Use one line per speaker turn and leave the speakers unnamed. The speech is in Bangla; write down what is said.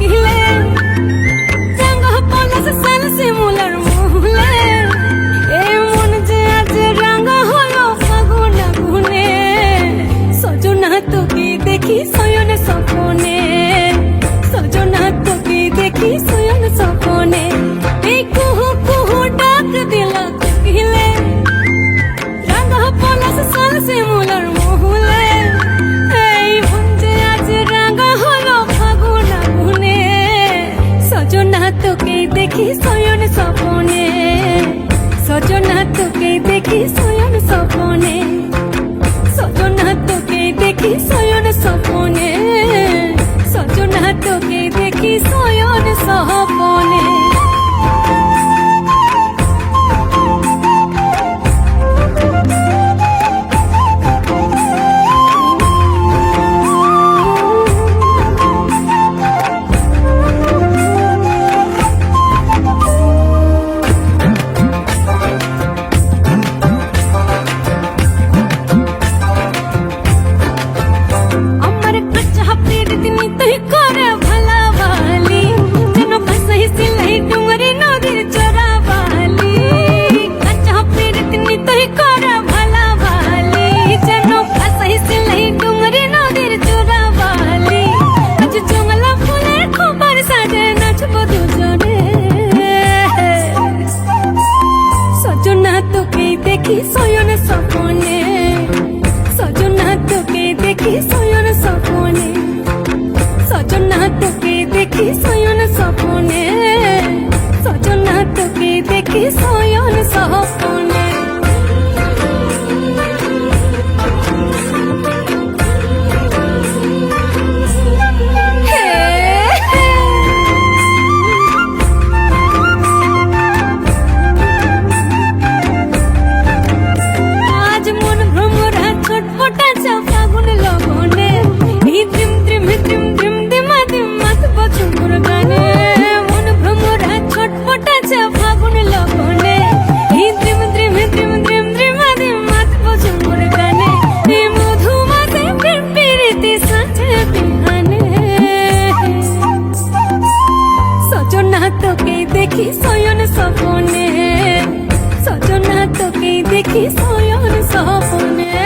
কোকিলে রাঙা পলাশ সাল শিমুলার মহুলে এই মন যে আজ রাঙা হলো ফাগুন আগুনে সজনা তোকে দেখি শয়ন স্বপনে সজনা তোকে দেখি শয়ন স্বপনে এই কুহু কুহু ডাক দিলা কোকিলে রাঙা পলাশ সাল শিমুলার মহুলে এই মন যে আজ রাঙা হলো ফাগুন আগুনে সজনা তোকে দেখি শয়ন স্বপনে সজনা তোকে দেখি শয়ন স্বপনে সজনা তোকে দেখি শয়ন স্বপনে সজনা তোকে দেখি শয়ন স্বপনে দেখি শয়ন স্বপনে সজনা তোকে দেখি শয়ন স্বপনে সজনা তোকে দেখি শয়ন স্বপনে সজনা তোকে দেখি শয়ন স্বপনে দেখি শয়ন স্বপনে সজনা তোকে দেখি শয়ন স্বপনে